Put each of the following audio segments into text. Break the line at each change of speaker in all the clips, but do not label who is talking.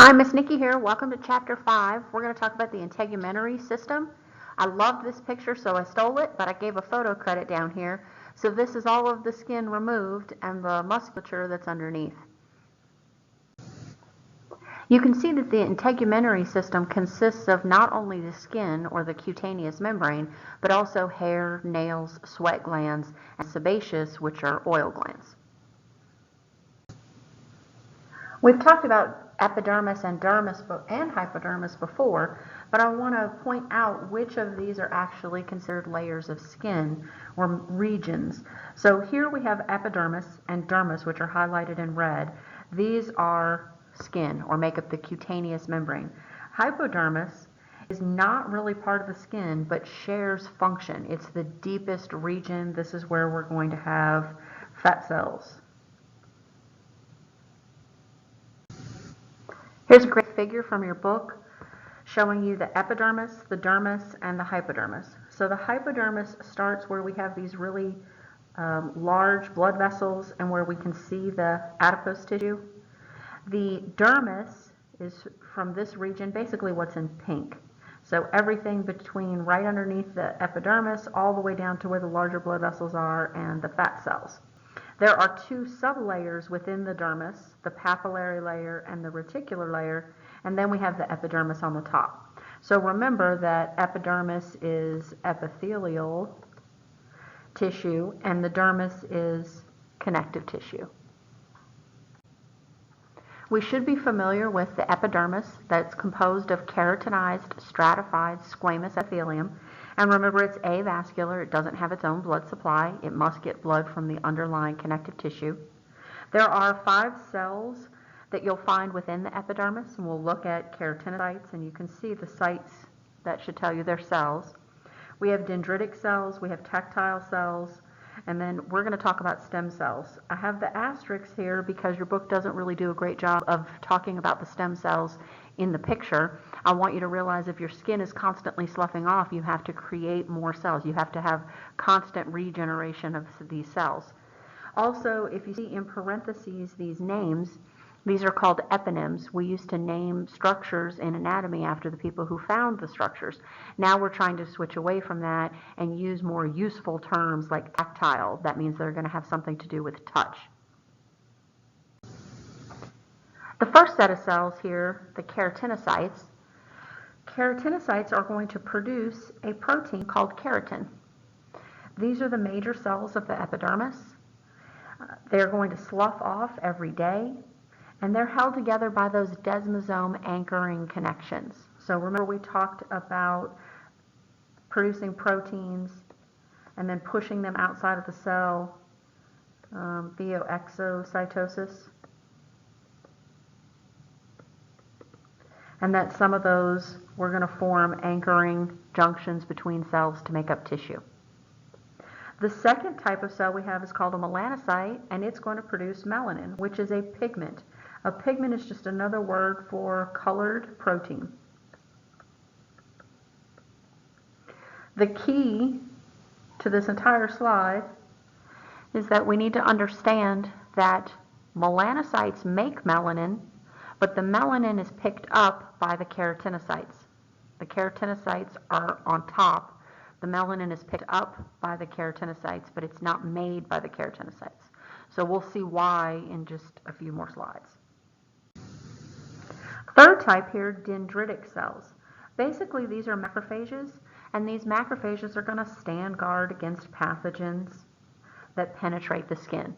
Hi, Miss Nikki here. Welcome to Chapter 5. We're going to talk about the integumentary system. I loved this picture, so I stole it, but I gave a photo credit down here. So this is all of the skin removed and the musculature that's underneath. You can see that the integumentary system consists of not only the skin or the cutaneous membrane, but also hair, nails, sweat glands, and sebaceous, which are oil glands. We've talked about epidermis and dermis and hypodermis before, but I want to point out which of these are actually considered layers of skin or regions. So here we have epidermis and dermis, which are highlighted in red. These are skin or make up the cutaneous membrane. Hypodermis is not really part of the skin, but shares function. It's the deepest region. This is where we're going to have fat cells. Here's a great figure from your book showing you the epidermis, the dermis, and the hypodermis. So the hypodermis starts where we have these really large blood vessels and where we can see the adipose tissue. The dermis is from this region, basically what's in pink. So everything between right underneath the epidermis all the way down to where the larger blood vessels are and the fat cells. There are two sublayers within the dermis, the papillary layer and the reticular layer, and then we have the epidermis on the top. So remember that epidermis is epithelial tissue and the dermis is connective tissue. We should be familiar with the epidermis that's composed of keratinized, stratified, squamous epithelium. And remember, it's avascular. It doesn't have its own blood supply. It must get blood from the underlying connective tissue. There are 5 cells that you'll find within the epidermis, and we'll look at keratinocytes, and you can see the sites that should tell you they're cells. We have dendritic cells, we have tactile cells, and then we're going to talk about stem cells. I have the asterisks here because your book doesn't really do a great job of talking about the stem cells in the picture. I want you to realize if your skin is constantly sloughing off, you have to create more cells. You have to have constant regeneration of these cells. Also, if you see in parentheses these names, these are called eponyms. We used to name structures in anatomy after the people who found the structures. Now we're trying to switch away from that and use more useful terms like tactile. That means they're going to have something to do with touch. The first set of cells here, the keratinocytes, are going to produce a protein called keratin. These are the major cells of the epidermis. They're going to slough off every day, and they're held together by those desmosome anchoring connections. So remember we talked about producing proteins and then pushing them outside of the cell via exocytosis. And that some of those we're going to form anchoring junctions between cells to make up tissue. The second type of cell we have is called a melanocyte, and it's going to produce melanin, which is a pigment. A pigment is just another word for colored protein. The key to this entire slide is that we need to understand that melanocytes make melanin, but the melanin is picked up by the keratinocytes. The keratinocytes are on top. The melanin is picked up by the keratinocytes, but it's not made by the keratinocytes. So we'll see why in just a few more slides. Third type here, dendritic cells. Basically, these are macrophages, and these macrophages are going to stand guard against pathogens that penetrate the skin.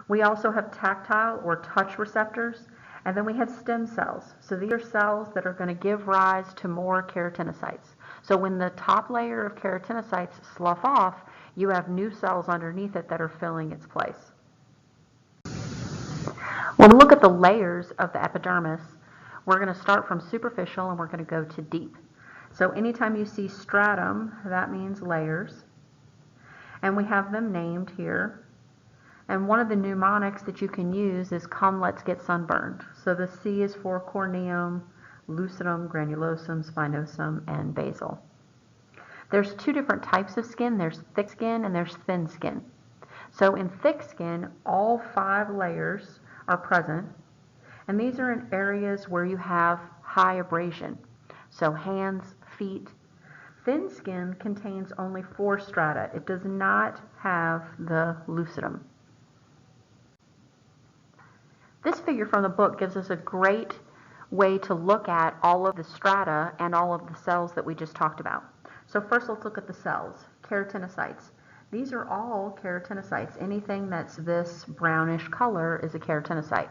We also have tactile or touch receptors, and then we have stem cells. So these are cells that are going to give rise to more keratinocytes. So when the top layer of keratinocytes slough off, you have new cells underneath it that are filling its place. When we look at the layers of the epidermis, we're going to start from superficial and we're going to go to deep. So anytime you see stratum, that means layers. And we have them named here. And one of the mnemonics that you can use is come let's get sunburned. So the C is for corneum, lucidum, granulosum, spinosum, and basal. There's 2 different types of skin. There's thick skin and there's thin skin. So in thick skin, all 5 layers are present. And these are in areas where you have high abrasion. So hands, feet. Thin skin contains only 4 strata. It does not have the lucidum. This figure from the book gives us a great way to look at all of the strata and all of the cells that we just talked about. So first let's look at the cells, keratinocytes. These are all keratinocytes. Anything that's this brownish color is a keratinocyte.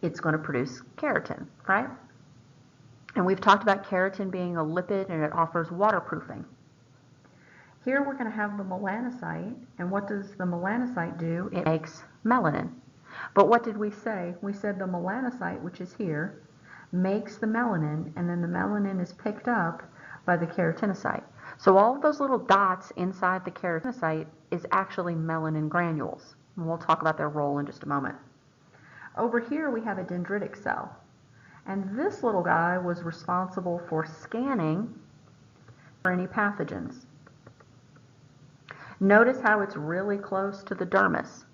It's going to produce keratin, right? And we've talked about keratin being a lipid and it offers waterproofing. Here we're going to have the melanocyte, and what does the melanocyte do? It makes melanin. But what did we say? We said the melanocyte, which is here, makes the melanin, and then the melanin is picked up by the keratinocyte. So all of those little dots inside the keratinocyte is actually melanin granules. And we'll talk about their role in just a moment. Over here we have a dendritic cell. And this little guy was responsible for scanning for any pathogens. Notice how it's really close to the dermis.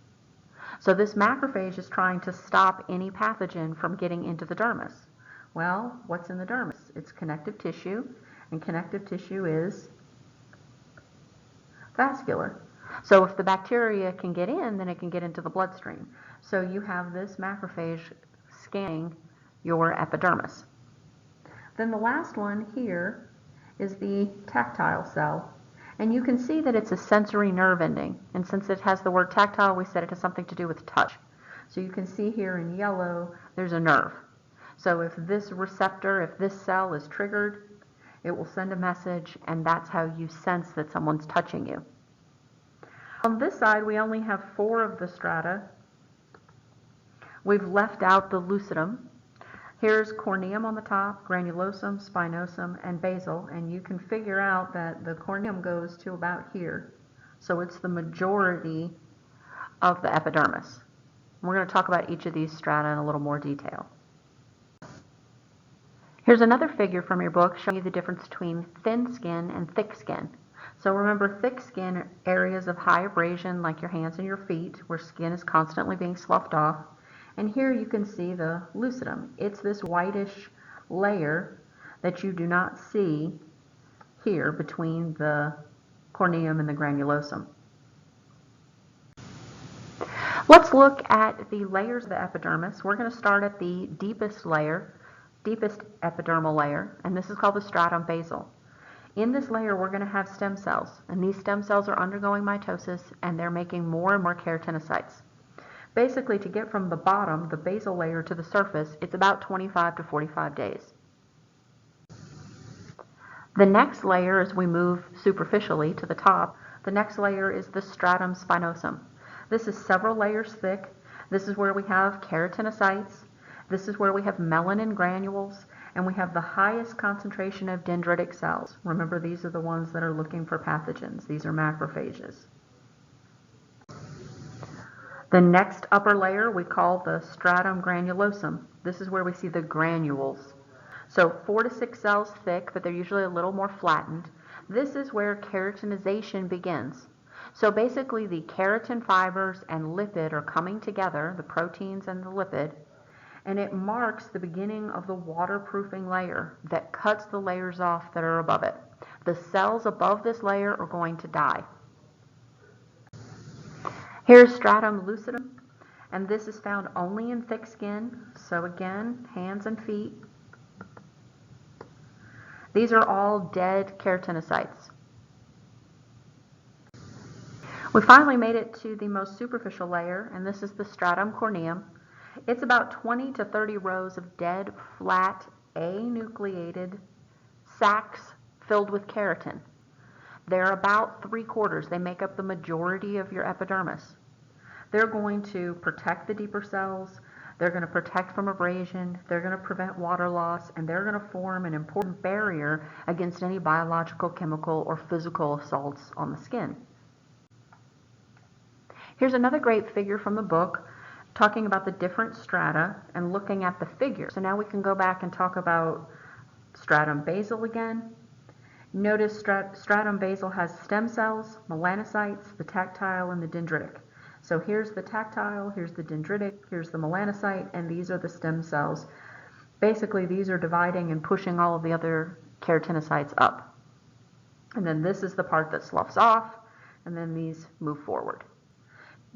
So this macrophage is trying to stop any pathogen from getting into the dermis. Well, what's in the dermis? It's connective tissue, and connective tissue is vascular. So if the bacteria can get in, then it can get into the bloodstream. So you have this macrophage scanning your epidermis. Then the last one here is the tactile cell. And you can see that it's a sensory nerve ending. And since it has the word tactile, we said it has something to do with touch. So you can see here in yellow, there's a nerve. So if this receptor, if this cell is triggered, it will send a message, and that's how you sense that someone's touching you. On this side, we only have 4 of the strata. We've left out the lucidum. Here's corneum on the top, granulosum, spinosum, and basal, and you can figure out that the corneum goes to about here. So it's the majority of the epidermis. We're going to talk about each of these strata in a little more detail. Here's another figure from your book showing you the difference between thin skin and thick skin. So remember, thick skin are areas of high abrasion like your hands and your feet, where skin is constantly being sloughed off. And here you can see the lucidum. It's this whitish layer that you do not see here between the corneum and the granulosum. Let's look at the layers of the epidermis. We're going to start at the deepest layer, deepest epidermal layer, and this is called the stratum basal. In this layer, we're going to have stem cells, and these stem cells are undergoing mitosis, and they're making more and more keratinocytes. Basically, to get from the bottom, the basal layer, to the surface, it's about 25 to 45 days. The next layer, as we move superficially to the top, the next layer is the stratum spinosum. This is several layers thick. This is where we have keratinocytes. This is where we have melanin granules, and we have the highest concentration of dendritic cells. Remember, these are the ones that are looking for pathogens. These are macrophages. The next upper layer we call the stratum granulosum. This is where we see the granules. So 4 to 6 cells thick, but they're usually a little more flattened. This is where keratinization begins. So basically the keratin fibers and lipid are coming together, the proteins and the lipid, and it marks the beginning of the waterproofing layer that cuts the layers off that are above it. The cells above this layer are going to die. Here's stratum lucidum, and this is found only in thick skin. So again, hands and feet. These are all dead keratinocytes. We finally made it to the most superficial layer, and this is the stratum corneum. It's about 20 to 30 rows of dead, flat, anucleated sacs filled with keratin. They're about 3/4. They make up the majority of your epidermis. They're going to protect the deeper cells. They're going to protect from abrasion. They're going to prevent water loss, and they're going to form an important barrier against any biological, chemical, or physical assaults on the skin. Here's another great figure from the book talking about the different strata and looking at the figure. So now we can go back and talk about stratum basal again. Notice stratum basal has stem cells, melanocytes, the tactile, and the dendritic. So here's the tactile, here's the dendritic, here's the melanocyte, and these are the stem cells. Basically, these are dividing and pushing all of the other keratinocytes up. And then this is the part that sloughs off, and then these move forward.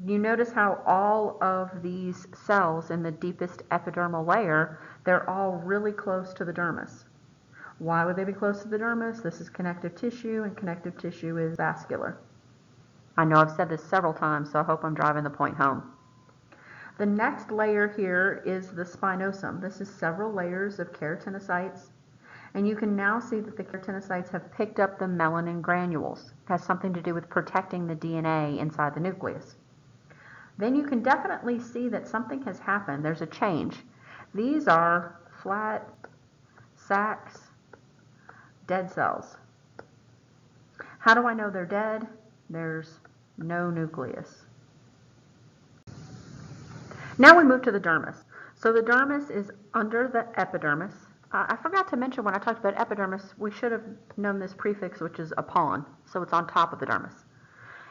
You notice how all of these cells in the deepest epidermal layer, they're all really close to the dermis. Why would they be close to the dermis? This is connective tissue, and connective tissue is vascular. I know I've said this several times, so I hope I'm driving the point home. The next layer here is the spinosum. This is several layers of keratinocytes, and you can now see that the keratinocytes have picked up the melanin granules. It has something to do with protecting the DNA inside the nucleus. Then you can definitely see that something has happened. There's a change. These are flat sacs, dead cells. How do I know they're dead? There's no nucleus. Now we move to the dermis. So the dermis is under the epidermis. I forgot to mention when I talked about epidermis, we should have known this prefix, which is upon. So it's on top of the dermis.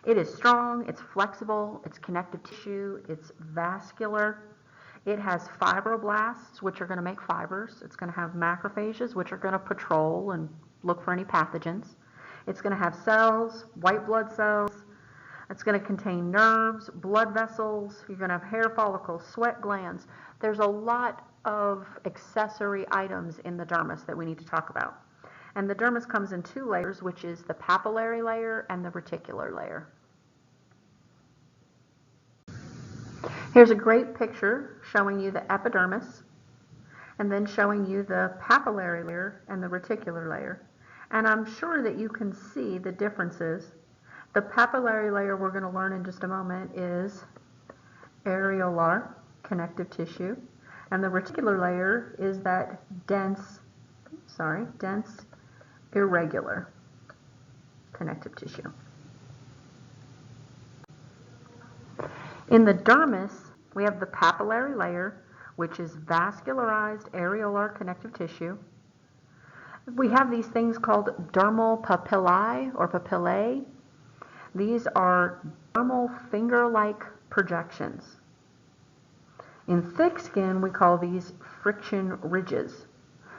It is strong, it's flexible, it's connective tissue, it's vascular. It has fibroblasts, which are going to make fibers. It's going to have macrophages, which are going to patrol and look for any pathogens. It's going to have cells, white blood cells. It's going to contain nerves, blood vessels. You're going to have hair follicles, sweat glands. There's a lot of accessory items in the dermis that we need to talk about. And the dermis comes in two layers, which is the papillary layer and the reticular layer. Here's a great picture showing you the epidermis and then showing you the papillary layer and the reticular layer. And I'm sure that you can see the differences. The papillary layer we're going to learn in just a moment is areolar connective tissue, and the reticular layer is that dense irregular connective tissue. In the dermis, we have the papillary layer, which is vascularized areolar connective tissue. We have these things called dermal papillae or papillae. These are dermal finger-like projections. In thick skin, we call these friction ridges.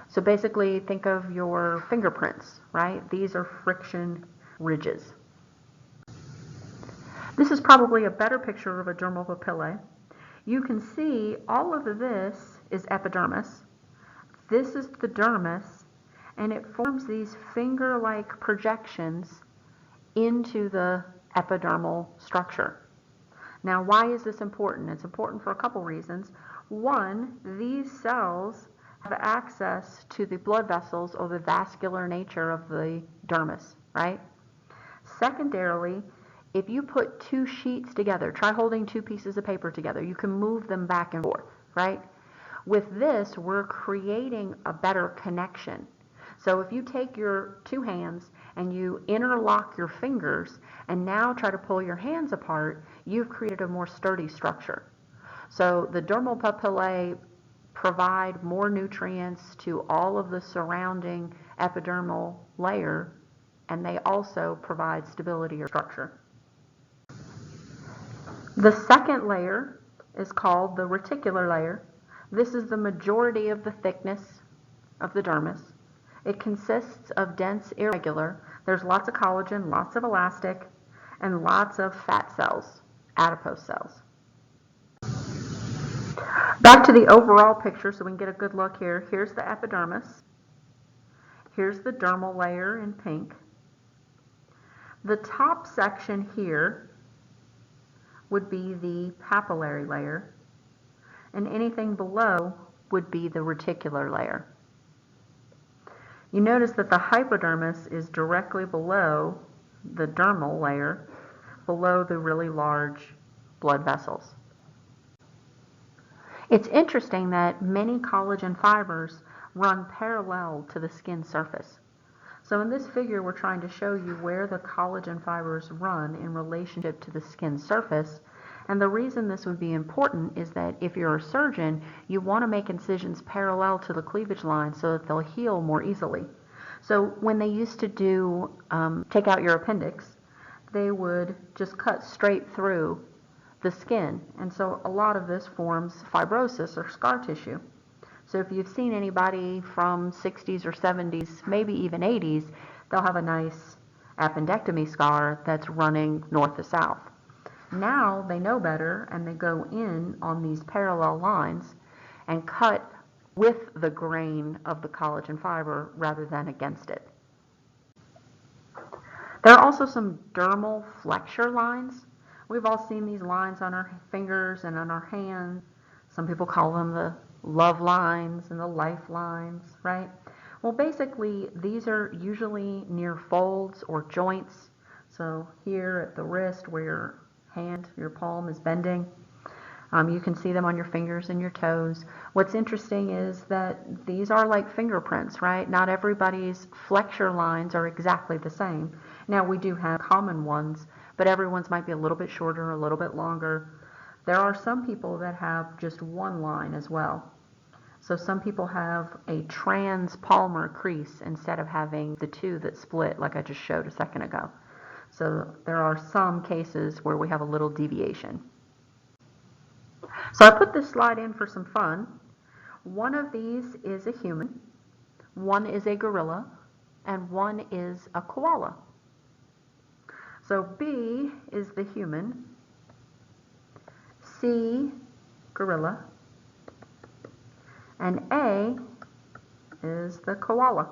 So basically, think of your fingerprints, right? These are friction ridges. This is probably a better picture of a dermal papillae. You can see all of this is epidermis. This is the dermis, and it forms these finger-like projections into the epidermal structure. Now, why is this important? It's important for a couple reasons. One, these cells have access to the blood vessels or the vascular nature of the dermis, right? Secondarily, if you put two sheets together, try holding two pieces of paper together, you can move them back and forth, right? With this, we're creating a better connection. So if you take your two hands and you interlock your fingers and now try to pull your hands apart, you've created a more sturdy structure. So the dermal papillae provide more nutrients to all of the surrounding epidermal layer, and they also provide stability or structure. The second layer is called the reticular layer. This is the majority of the thickness of the dermis. It consists of dense irregular. There's lots of collagen, lots of elastic, and lots of fat cells, adipose cells. Back to the overall picture so we can get a good look here. Here's the epidermis. Here's the dermal layer in pink. The top section here would be the papillary layer, and anything below would be the reticular layer. You notice that the hypodermis is directly below the dermal layer, below the really large blood vessels. It's interesting that many collagen fibers run parallel to the skin surface. So in this figure, we're trying to show you where the collagen fibers run in relationship to the skin surface. And the reason this would be important is that if you're a surgeon, you want to make incisions parallel to the cleavage line so that they'll heal more easily. So when they used to take out your appendix, they would just cut straight through the skin. And so a lot of this forms fibrosis or scar tissue. So if you've seen anybody from 60s or 70s, maybe even 80s, they'll have a nice appendectomy scar that's running north to south. Now they know better and they go in on these parallel lines and cut with the grain of the collagen fiber rather than against it. There are also some dermal flexure lines. We've all seen these lines on our fingers and on our hands. Some people call them the love lines and the life lines, right? Well, basically, these are usually near folds or joints. So here at the wrist where your hand, your palm is bending, you can see them on your fingers and your toes. What's interesting is that these are like fingerprints, right? Not everybody's flexure lines are exactly the same. Now, we do have common ones, but everyone's might be a little bit shorter, a little bit longer. There are some people that have just one line as well. So some people have a transpalmar crease instead of having the two that split like I just showed a second ago. So there are some cases where we have a little deviation. So I put this slide in for some fun. One of these is a human, one is a gorilla, and one is a koala. So B is the human, C, gorilla, and A is the koala.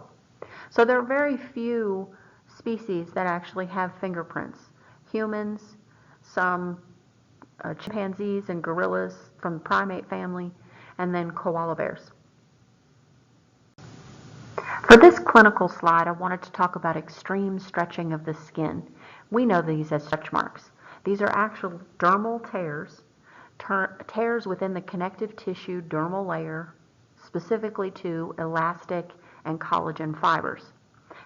So there are very few species that actually have fingerprints. Humans, some chimpanzees and gorillas from the primate family, and then koala bears. For this clinical slide, I wanted to talk about extreme stretching of the skin. We know these as stretch marks. These are actual dermal tears within the connective tissue dermal layer, specifically to elastic and collagen fibers.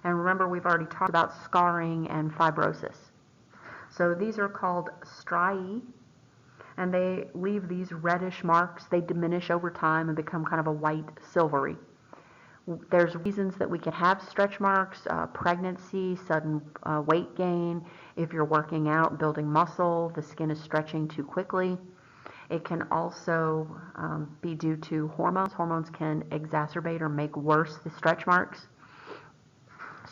And remember, we've already talked about scarring and fibrosis. So these are called striae, and they leave these reddish marks. They diminish over time and become kind of a white silvery. There's reasons that we can have stretch marks, pregnancy, sudden weight gain, if you're working out, building muscle, the skin is stretching too quickly. It can also be due to hormones. Hormones can exacerbate or make worse the stretch marks.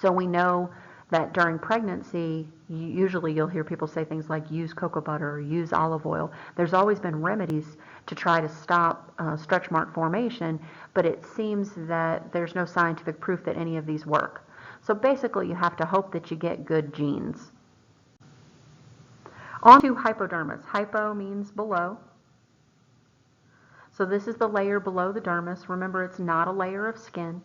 So we know that during pregnancy, usually you'll hear people say things like use cocoa butter or use olive oil. There's always been remedies to try to stop stretch mark formation, but it seems that there's no scientific proof that any of these work. So basically you have to hope that you get good genes. On to hypodermis. Hypo means below. So this is the layer below the dermis. Remember, it's not a layer of skin.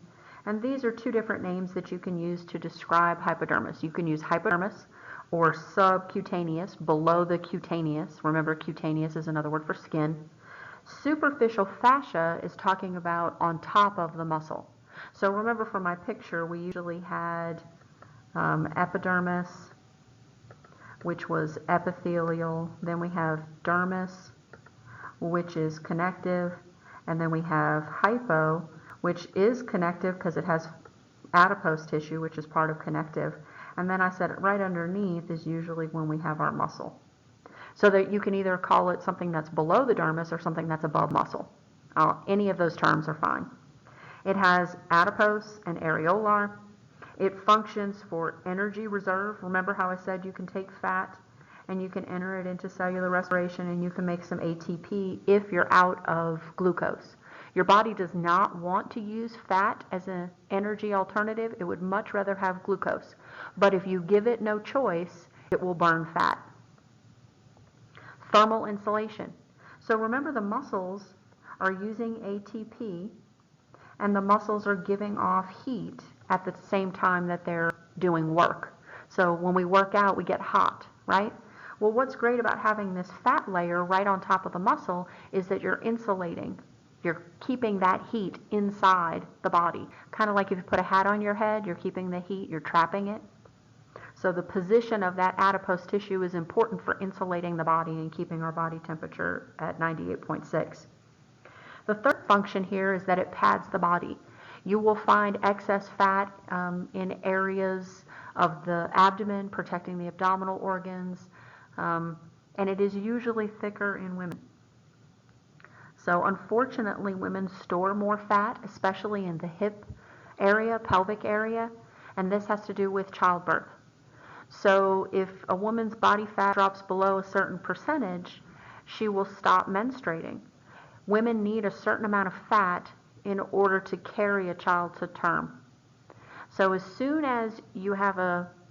And these are two different names that you can use to describe hypodermis. You can use hypodermis or subcutaneous, below the cutaneous. Remember, cutaneous is another word for skin. Superficial fascia is talking about on top of the muscle. So remember from my picture, we usually had epidermis, which was epithelial. Then we have dermis, which is connective. And then we have hypo, which is connective because it has adipose tissue, which is part of connective. And then I said right underneath is usually when we have our muscle. So that you can either call it something that's below the dermis or something that's above muscle. Any of those terms are fine. It has adipose and areolar. It functions for energy reserve. Remember how I said you can take fat and you can enter it into cellular respiration and you can make some ATP if you're out of glucose. Your body does not want to use fat as an energy alternative. It would much rather have glucose. But if you give it no choice, it will burn fat. Thermal insulation. So remember, the muscles are using ATP and the muscles are giving off heat at the same time that they're doing work. So when we work out, we get hot, right? Well, what's great about having this fat layer right on top of the muscle is that you're insulating. You're keeping that heat inside the body. Kind of like if you put a hat on your head, you're keeping the heat, you're trapping it. So the position of that adipose tissue is important for insulating the body and keeping our body temperature at 98.6. The third function here is that it pads the body. You will find excess fat in areas of the abdomen, protecting the abdominal organs. and it is usually thicker in women. So unfortunately, women store more fat, especially in the hip area, pelvic area, and this has to do with childbirth. So if a woman's body fat drops below a certain percentage, she will stop menstruating. Women need a certain amount of fat in order to carry a child to term. So as soon as you have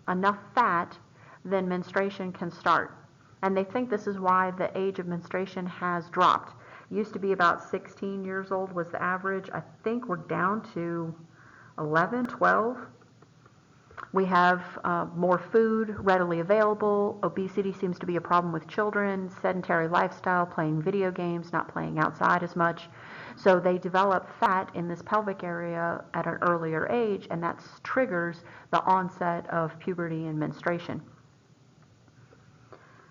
enough fat, then menstruation can start. And they think this is why the age of menstruation has dropped. It used to be about 16 years old was the average. I think we're down to 11, 12. We have more food readily available. Obesity seems to be a problem with children, sedentary lifestyle, playing video games, not playing outside as much. So they develop fat in this pelvic area at an earlier age, and that triggers the onset of puberty and menstruation.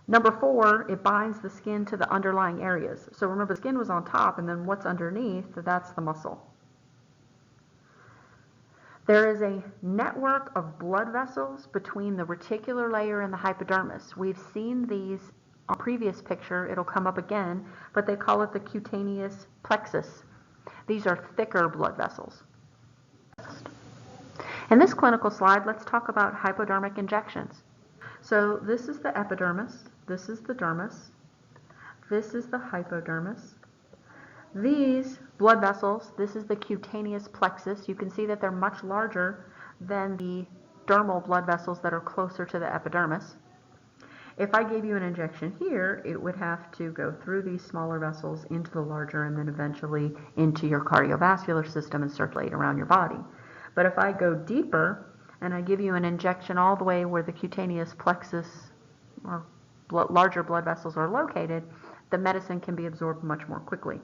Number 4, it binds the skin to the underlying areas. So remember, the skin was on top, and then what's underneath, that's the muscle. There is a network of blood vessels between the reticular layer and the hypodermis. We've seen these on a previous picture. It'll come up again, but they call it the cutaneous plexus. These are thicker blood vessels. In this clinical slide, let's talk about hypodermic injections. So this is the epidermis, this is the dermis, this is the hypodermis. These blood vessels, this is the cutaneous plexus. You can see that they're much larger than the dermal blood vessels that are closer to the epidermis. If I gave you an injection here, it would have to go through these smaller vessels into the larger and then eventually into your cardiovascular system and circulate around your body. But if I go deeper and I give you an injection all the way where the cutaneous plexus or larger blood vessels are located, the medicine can be absorbed much more quickly.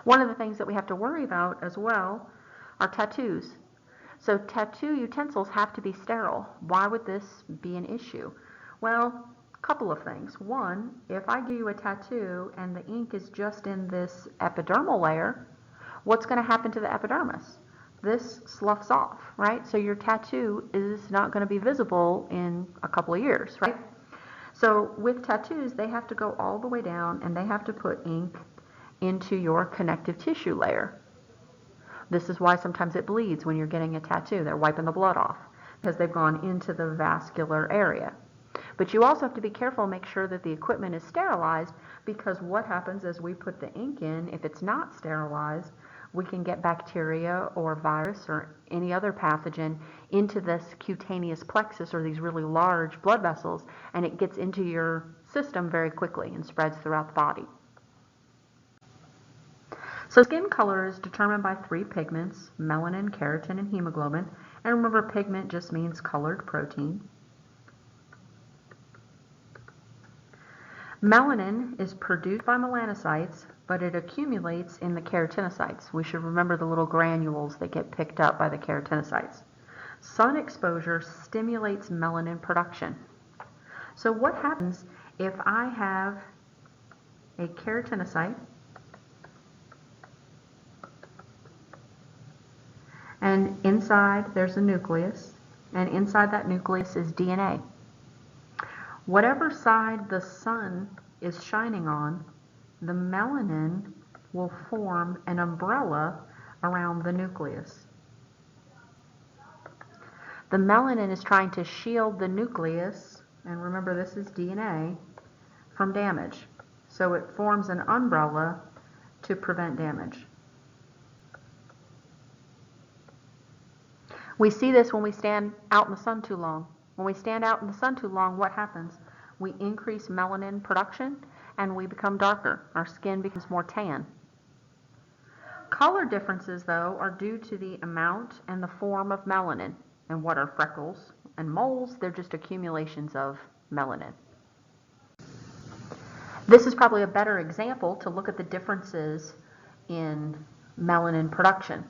One of the things that we have to worry about as well are tattoos. So tattoo utensils have to be sterile. Why would this be an issue? Well, a couple of things. One, if I give you a tattoo and the ink is just in this epidermal layer, what's going to happen to the epidermis? This sloughs off, right? So your tattoo is not going to be visible in a couple of years, right? So with tattoos, they have to go all the way down and they have to put ink into your connective tissue layer. This is why sometimes it bleeds when you're getting a tattoo. They're wiping the blood off because they've gone into the vascular area. But you also have to be careful, make sure that the equipment is sterilized, because what happens as we put the ink in, if it's not sterilized, we can get bacteria or virus or any other pathogen into this cutaneous plexus or these really large blood vessels, and it gets into your system very quickly and spreads throughout the body. So skin color is determined by 3 pigments, melanin, keratin, and hemoglobin. And remember, pigment just means colored protein. Melanin is produced by melanocytes, but it accumulates in the keratinocytes. We should remember the little granules that get picked up by the keratinocytes. Sun exposure stimulates melanin production. So what happens if I have a keratinocyte and inside there's a nucleus, and inside that nucleus is DNA? Whatever side the sun is shining on, the melanin will form an umbrella around the nucleus. The melanin is trying to shield the nucleus, and remember this is DNA, from damage. So it forms an umbrella to prevent damage. We see this when we stand out in the sun too long. When we stand out in the sun too long, what happens? We increase melanin production and we become darker. Our skin becomes more tan. Color differences, though, are due to the amount and the form of melanin. And what are freckles and moles? They're just accumulations of melanin. This is probably a better example to look at the differences in melanin production.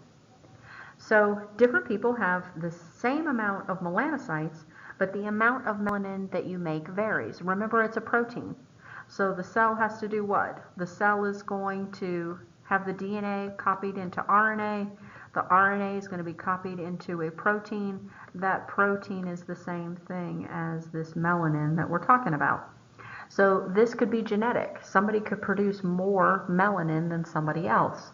So different people have the same amount of melanocytes, but the amount of melanin that you make varies. Remember, it's a protein. So the cell has to do what? The cell is going to have the DNA copied into RNA. The RNA is going to be copied into a protein. That protein is the same thing as this melanin that we're talking about. So this could be genetic. Somebody could produce more melanin than somebody else.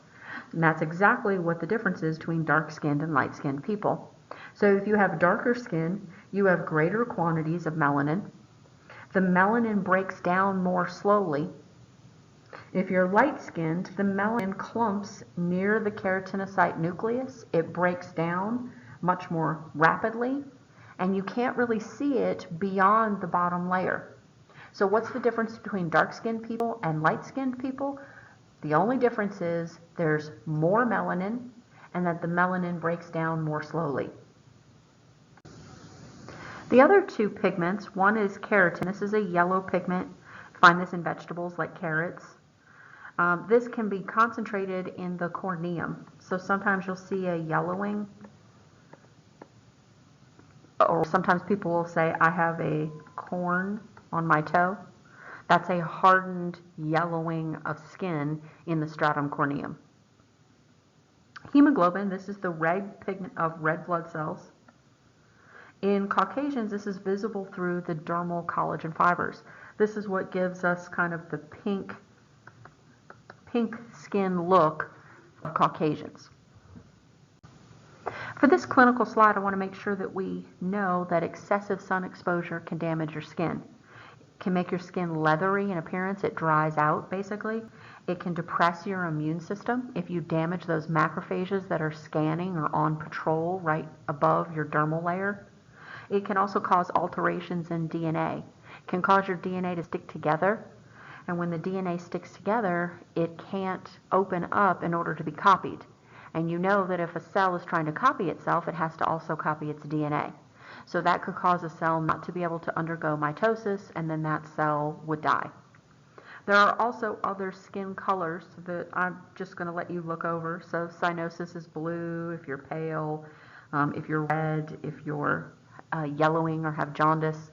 And that's exactly what the difference is between dark-skinned and light-skinned people. So if you have darker skin, you have greater quantities of melanin. The melanin breaks down more slowly. If you're light-skinned, the melanin clumps near the keratinocyte nucleus. It breaks down much more rapidly, and you can't really see it beyond the bottom layer. So what's the difference between dark-skinned people and light-skinned people? The only difference is there's more melanin and that the melanin breaks down more slowly. The other two pigments, one is keratin. This is a yellow pigment. You find this in vegetables like carrots. This can be concentrated in the corneum. So sometimes you'll see a yellowing, or sometimes people will say, I have a corn on my toe. That's a hardened yellowing of skin in the stratum corneum. Hemoglobin, this is the red pigment of red blood cells. In Caucasians, this is visible through the dermal collagen fibers. This is what gives us kind of the pink skin look of Caucasians. For this clinical slide, I want to make sure that we know that excessive sun exposure can damage your skin. It can make your skin leathery in appearance. It dries out, basically. It can depress your immune system if you damage those macrophages that are scanning or on patrol right above your dermal layer. It can also cause alterations in DNA. It can cause your DNA to stick together, and when the DNA sticks together, it can't open up in order to be copied. And you know that if a cell is trying to copy itself, it has to also copy its DNA. So that could cause a cell not to be able to undergo mitosis, and then that cell would die. There are also other skin colors that I'm just going to let you look over. So cyanosis is blue if you're pale, if you're red, if you're yellowing or have jaundice.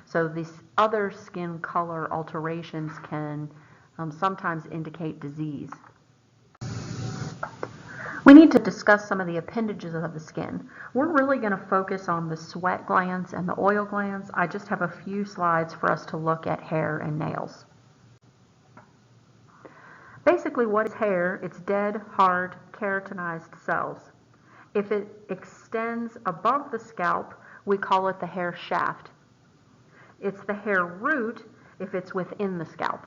So these other skin color alterations can sometimes indicate disease. We need to discuss some of the appendages of the skin. We're really going to focus on the sweat glands and the oil glands. I just have a few slides for us to look at hair and nails. Basically, what is hair? It's dead, hard, keratinized cells. If it extends above the scalp, we call it the hair shaft. It's the hair root if it's within the scalp.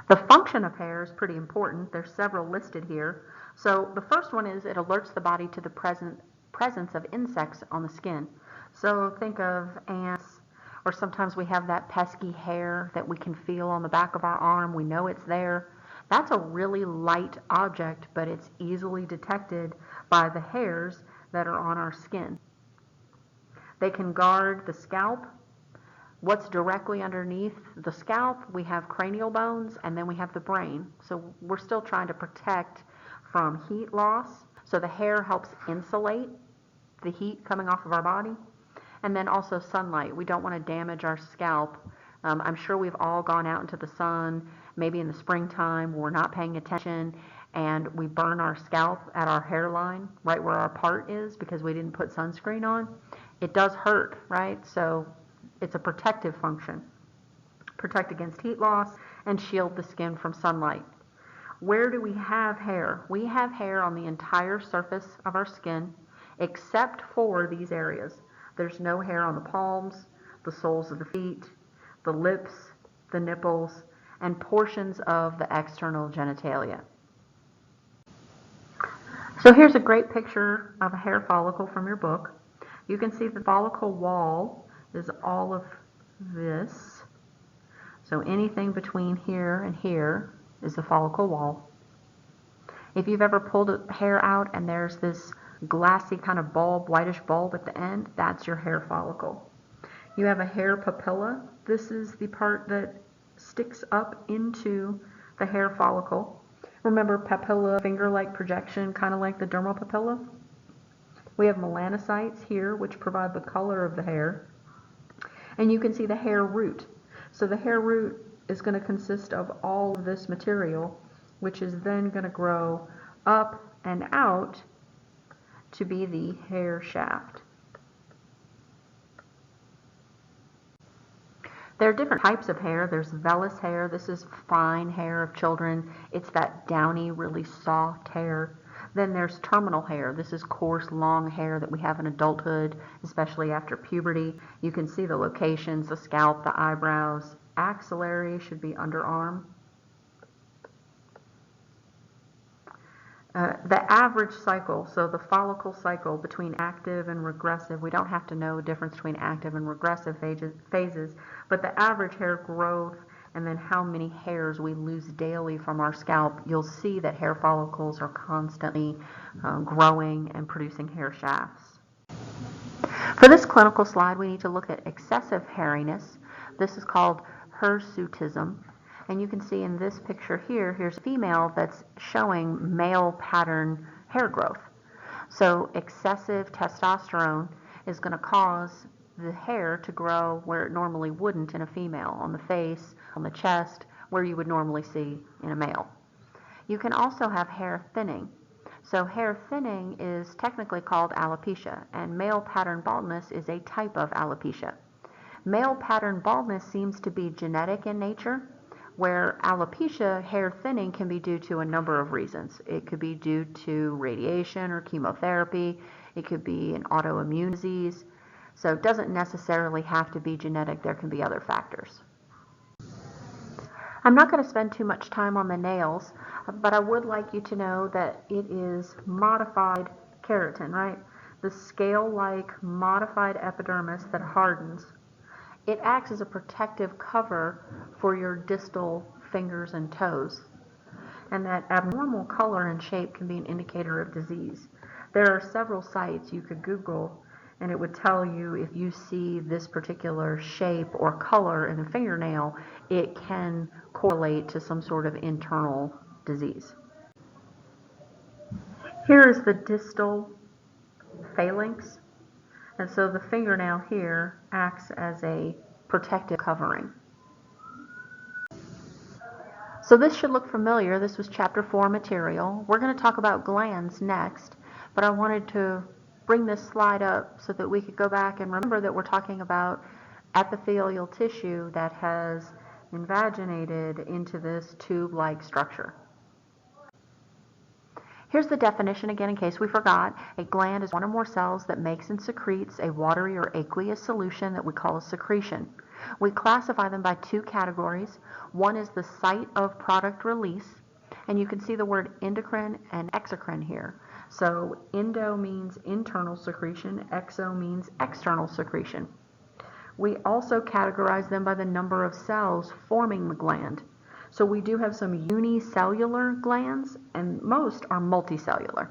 The function of hair is pretty important. There's several listed here. So the first one is it alerts the body to the presence of insects on the skin. So think of ants, or sometimes we have that pesky hair that we can feel on the back of our arm. We know it's there. That's a really light object, but it's easily detected by the hairs that are on our skin. They can guard the scalp. What's directly underneath the scalp? We have cranial bones, and then we have the brain. So we're still trying to protect from heat loss. So the hair helps insulate the heat coming off of our body. And then also sunlight. We don't want to damage our scalp. I'm sure we've all gone out into the sun, maybe in the springtime, we're not paying attention, and we burn our scalp at our hairline, right where our part is, because we didn't put sunscreen on. It does hurt, right? So it's a protective function. Protect against heat loss and shield the skin from sunlight. Where do we have hair? We have hair on the entire surface of our skin except for these areas. There's no hair on the palms, the soles of the feet, the lips, the nipples, and portions of the external genitalia. So here's a great picture of a hair follicle from your book. You can see the follicle wall is all of this. So anything between here and here is the follicle wall. If you've ever pulled a hair out and there's this glassy kind of bulb, whitish bulb at the end, that's your hair follicle. You have a hair papilla. This is the part that sticks up into the hair follicle. Remember papilla, finger-like projection, kind of like the dermal papilla? We have melanocytes here, which provide the color of the hair. And you can see the hair root. So the hair root is going to consist of all of this material, which is then going to grow up and out to be the hair shaft. There are different types of hair. There's vellus hair. This is fine hair of children. It's that downy, really soft hair. Then there's terminal hair. This is coarse, long hair that we have in adulthood, especially after puberty. You can see the locations, the scalp, the eyebrows. Axillary should be underarm. The average cycle, so the follicle cycle between active and regressive, we don't have to know the difference between active and regressive phases, but the average hair growth and then how many hairs we lose daily from our scalp, you'll see that hair follicles are constantly growing and producing hair shafts. For this clinical slide, we need to look at excessive hairiness. This is called hirsutism. And you can see in this picture here, here's a female that's showing male pattern hair growth. So excessive testosterone is going to cause the hair to grow where it normally wouldn't in a female, on the face, on the chest, where you would normally see in a male. You can also have hair thinning. So hair thinning is technically called alopecia, and male pattern baldness is a type of alopecia. Male pattern baldness seems to be genetic in nature, where alopecia, hair thinning, can be due to a number of reasons. It could be due to radiation or chemotherapy. It could be an autoimmune disease. So it doesn't necessarily have to be genetic. There can be other factors. I'm not going to spend too much time on the nails, but I would like you to know that it is modified keratin, right? The scale-like modified epidermis that hardens. It acts as a protective cover for your distal fingers and toes. And that abnormal color and shape can be an indicator of disease. There are several sites you could Google, and it would tell you if you see this particular shape or color in a fingernail, it can correlate to some sort of internal disease. Here is the distal phalanx. And so the fingernail here acts as a protective covering. So this should look familiar. This was Chapter 4 material. We're going to talk about glands next, but I wanted to bring this slide up so that we could go back and remember that we're talking about epithelial tissue that has invaginated into this tube-like structure. Here's the definition again in case we forgot. A gland is one or more cells that makes and secretes a watery or aqueous solution that we call a secretion. We classify them by two categories. One is the site of product release, and you can see the word endocrine and exocrine here. So endo means internal secretion, exo means external secretion. We also categorize them by the number of cells forming the gland. So we do have some unicellular glands, and most are multicellular.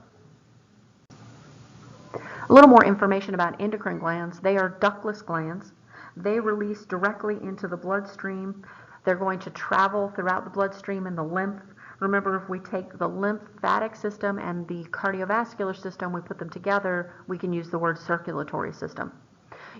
A little more information about endocrine glands. They are ductless glands. They release directly into the bloodstream. They're going to travel throughout the bloodstream and the lymph. Remember, if we take the lymphatic system and the cardiovascular system, we put them together, we can use the word circulatory system.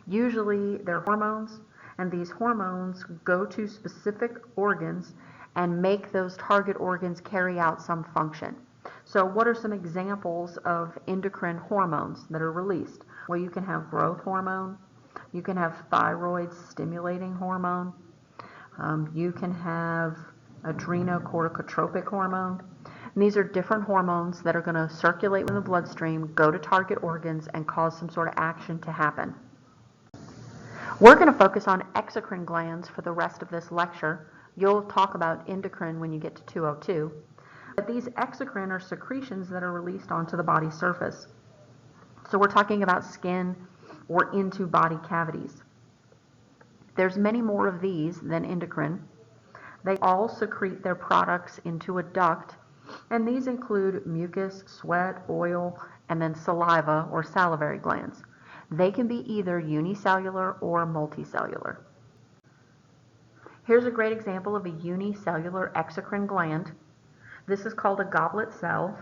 Usually they're hormones, and these hormones go to specific organs and make those target organs carry out some function. So what are some examples of endocrine hormones that are released? Well, you can have growth hormone, you can have thyroid stimulating hormone, you can have adrenocorticotropic hormone. And these are different hormones that are going to circulate in the bloodstream, go to target organs, and cause some sort of action to happen. We're going to focus on exocrine glands for the rest of this lecture. You'll talk about endocrine when you get to 202. But these exocrine are secretions that are released onto the body surface. So we're talking about skin or into body cavities. There's many more of these than endocrine. They all secrete their products into a duct, and these include mucus, sweat, oil, and then saliva or salivary glands. They can be either unicellular or multicellular. Here's a great example of a unicellular exocrine gland. This is called a goblet cell.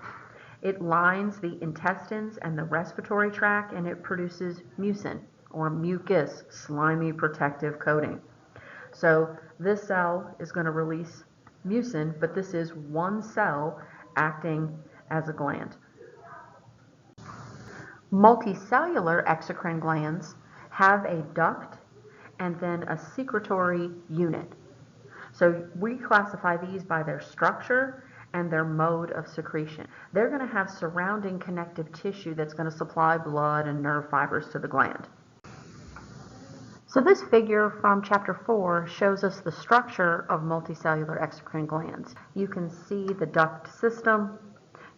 It lines the intestines and the respiratory tract, and it produces mucin or mucus, slimy protective coating. So this cell is going to release mucin, but this is one cell acting as a gland. Multicellular exocrine glands have a duct and then a secretory unit. So we classify these by their structure and their mode of secretion. They're going to have surrounding connective tissue that's going to supply blood and nerve fibers to the gland. So this figure from chapter 4 shows us the structure of multicellular exocrine glands. You can see the duct system,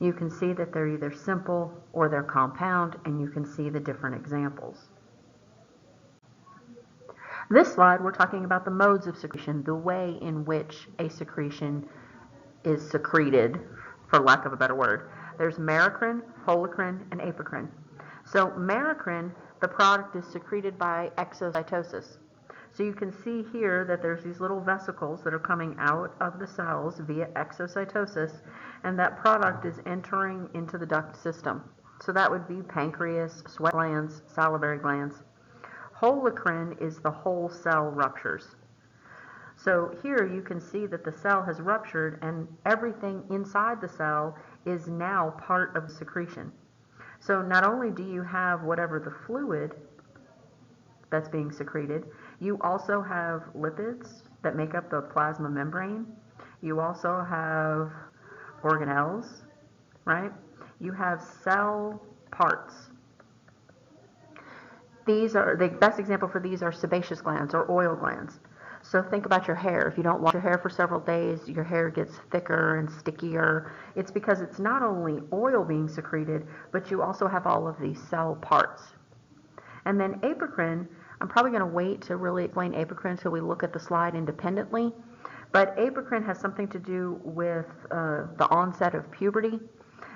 you can see that they're either simple or they're compound, and you can see the different examples. This slide, we're talking about the modes of secretion, the way in which a secretion is secreted, for lack of a better word. There's merocrine, holocrine, and apocrine. So merocrine, the product is secreted by exocytosis. So you can see here that there's these little vesicles that are coming out of the cells via exocytosis, and that product is entering into the duct system. So that would be pancreas, sweat glands, salivary glands. Holocrine is the whole cell ruptures. So here you can see that the cell has ruptured and everything inside the cell is now part of the secretion. So not only do you have whatever the fluid that's being secreted, you also have lipids that make up the plasma membrane. You also have organelles, right? You have cell parts. The best example for these are sebaceous glands or oil glands. So think about your hair. If you don't wash your hair for several days, your hair gets thicker and stickier. It's because it's not only oil being secreted, but you also have all of these cell parts. And then apocrine, I'm probably going to wait to really explain apocrine until we look at the slide independently. But apocrine has something to do with the onset of puberty.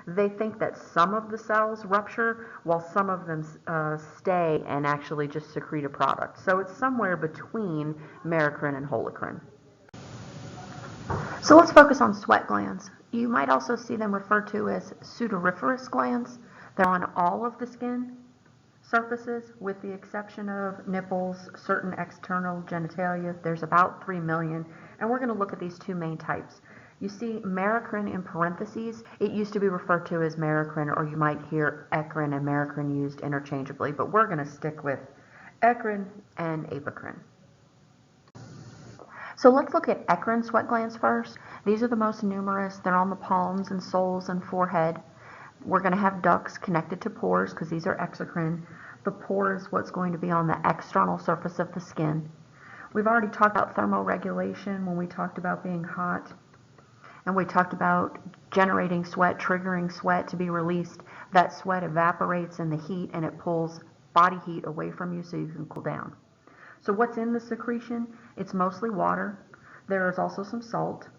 They think that some of the cells rupture while some of them stay and actually just secrete a product. So it's somewhere between merocrine and holocrine. So let's focus on sweat glands. You might also see them referred to as sudoriferous glands. They're on all of the skin surfaces with the exception of nipples, certain external genitalia. There's about 3 million, and we're going to look at these two main types. You see merocrine in parentheses. It used to be referred to as merocrine, or you might hear ecrine and merocrine used interchangeably, but we're going to stick with ecrine and apocrine. So let's look at ecrine sweat glands first. These are the most numerous. They're on the palms and soles and forehead. We're going to have ducts connected to pores because these are exocrine. The pore is what's going to be on the external surface of the skin. We've already talked about thermoregulation when we talked about being hot. And we talked about generating sweat, triggering sweat to be released. That sweat evaporates in the heat and it pulls body heat away from you so you can cool down. So what's in the secretion? It's mostly water. There is also some salt.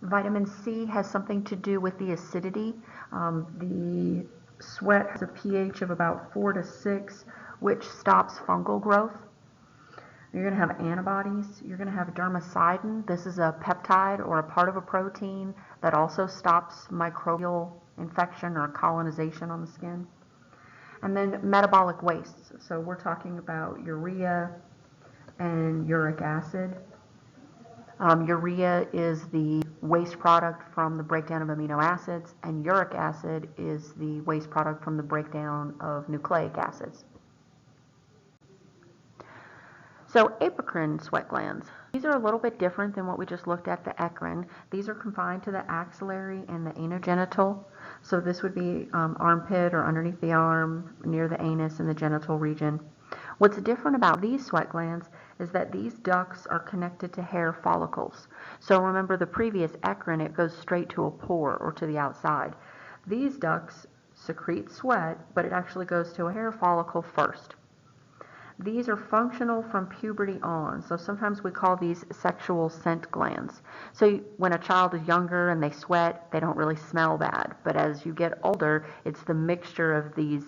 Vitamin C has something to do with the acidity. The sweat has a pH of about 4 to 6, which stops fungal growth. You're going to have antibodies. You're going to have dermicidin. This is a peptide or a part of a protein that also stops microbial infection or colonization on the skin. And then metabolic wastes. So we're talking about urea and uric acid. Urea is the waste product from the breakdown of amino acids, and uric acid is the waste product from the breakdown of nucleic acids. So apocrine sweat glands. These are a little bit different than what we just looked at, the ecrine. These are confined to the axillary and the anogenital. So this would be armpit or underneath the arm, near the anus and the genital region. What's different about these sweat glands is that these ducts are connected to hair follicles. So remember the previous ecrine, it goes straight to a pore or to the outside. These ducts secrete sweat, but it actually goes to a hair follicle first. These are functional from puberty on, so sometimes we call these sexual scent glands. So when a child is younger and they sweat, they don't really smell bad. But as you get older, it's the mixture of these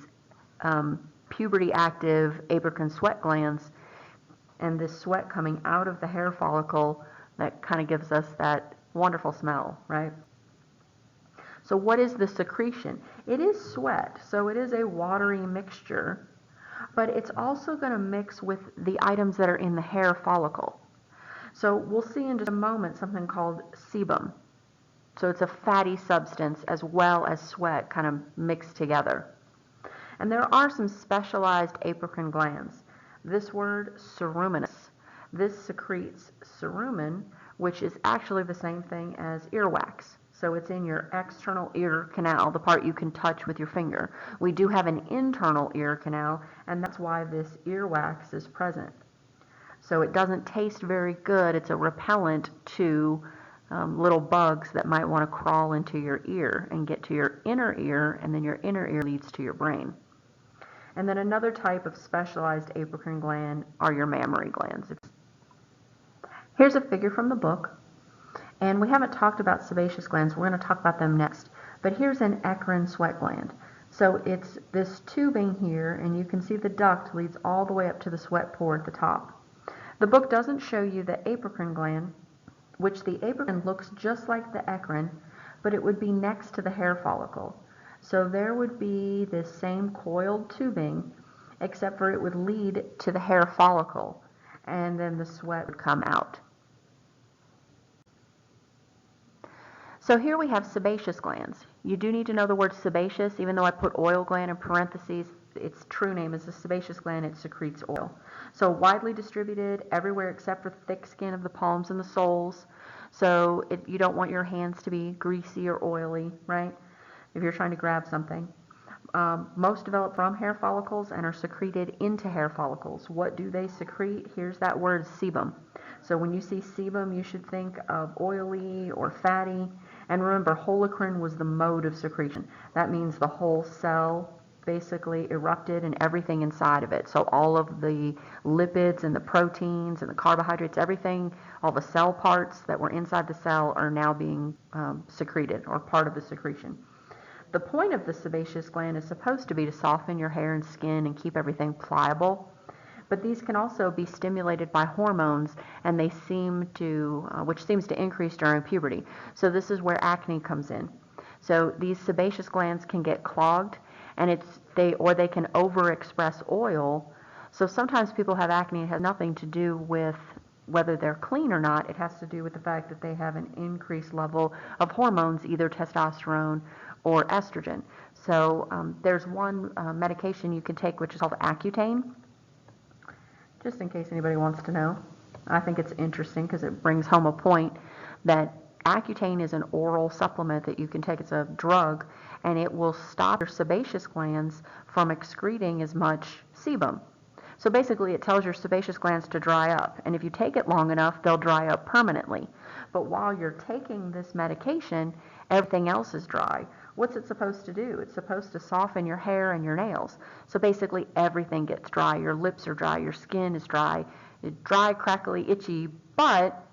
puberty-active apocrine sweat glands and this sweat coming out of the hair follicle that kind of gives us that wonderful smell, right? So what is the secretion? It is sweat, so it is a watery mixture. But it's also going to mix with the items that are in the hair follicle. So we'll see in just a moment something called sebum. So it's a fatty substance as well as sweat kind of mixed together. And there are some specialized apocrine glands. This word, ceruminous. This secretes cerumen, which is actually the same thing as earwax. So it's in your external ear canal, the part you can touch with your finger. We do have an internal ear canal, and that's why this earwax is present. So it doesn't taste very good. It's a repellent to little bugs that might want to crawl into your ear and get to your inner ear, and then your inner ear leads to your brain. And then another type of specialized apocrine gland are your mammary glands. Here's a figure from the book, and we haven't talked about sebaceous glands. We're going to talk about them next. But here's an eccrine sweat gland. So it's this tubing here, and you can see the duct leads all the way up to the sweat pore at the top. The book doesn't show you the apocrine gland, which the apocrine looks just like the eccrine, but it would be next to the hair follicle. So there would be this same coiled tubing, except for it would lead to the hair follicle, and then the sweat would come out. So here we have sebaceous glands. You do need to know the word sebaceous, even though I put oil gland in parentheses. Its true name is a sebaceous gland. It secretes oil. So widely distributed everywhere except for thick skin of the palms and the soles. So you don't want your hands to be greasy or oily, right? If you're trying to grab something. Most develop from hair follicles and are secreted into hair follicles. What do they secrete? Here's that word, sebum. So when you see sebum, you should think of oily or fatty. And remember, holocrine was the mode of secretion. That means the whole cell basically erupted and everything inside of it. So all of the lipids and the proteins and the carbohydrates, everything, all the cell parts that were inside the cell are now being secreted or part of the secretion. The point of the sebaceous gland is supposed to be to soften your hair and skin and keep everything pliable. But these can also be stimulated by hormones, and they seem to, which seems to increase during puberty. So this is where acne comes in. So these sebaceous glands can get clogged, and they can overexpress oil. So sometimes people have acne. It has nothing to do with whether they're clean or not. It has to do with the fact that they have an increased level of hormones, either testosterone or estrogen. So there's one medication you can take which is called Accutane, just in case anybody wants to know. I think it's interesting because it brings home a point that Accutane is an oral supplement that you can take. It's a drug, and it will stop your sebaceous glands from excreting as much sebum. So basically it tells your sebaceous glands to dry up, and if you take it long enough, they'll dry up permanently. But while you're taking this medication, everything else is dry. What's it supposed to do? It's supposed to soften your hair and your nails. So basically everything gets dry. Your lips are dry, your skin is dry. It's dry, crackly, itchy, but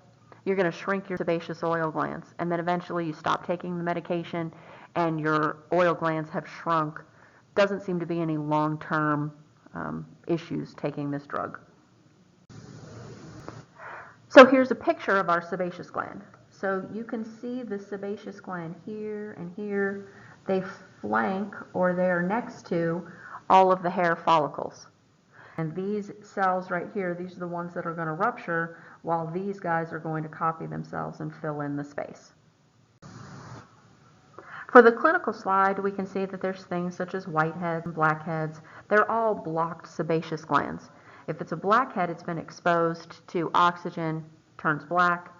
you're going to shrink your sebaceous oil glands. And then eventually you stop taking the medication and your oil glands have shrunk. Doesn't seem to be any long-term issues taking this drug. So here's a picture of our sebaceous gland. So you can see the sebaceous gland here and here. They flank, or they are next to, all of the hair follicles. And these cells right here, these are the ones that are going to rupture, while these guys are going to copy themselves and fill in the space. For the clinical slide, we can see that there's things such as whiteheads and blackheads. They're all blocked sebaceous glands. If it's a blackhead, it's been exposed to oxygen, turns black.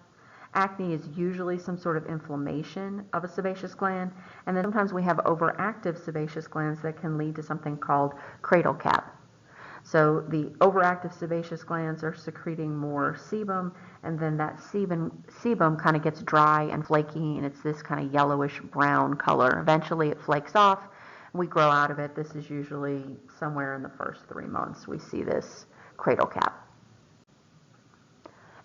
Acne is usually some sort of inflammation of a sebaceous gland, and then sometimes we have overactive sebaceous glands that can lead to something called cradle cap. So the overactive sebaceous glands are secreting more sebum, and then that sebum kind of gets dry and flaky, and it's this kind of yellowish brown color. Eventually it flakes off, and we grow out of it. This is usually somewhere in the first 3 months we see this cradle cap.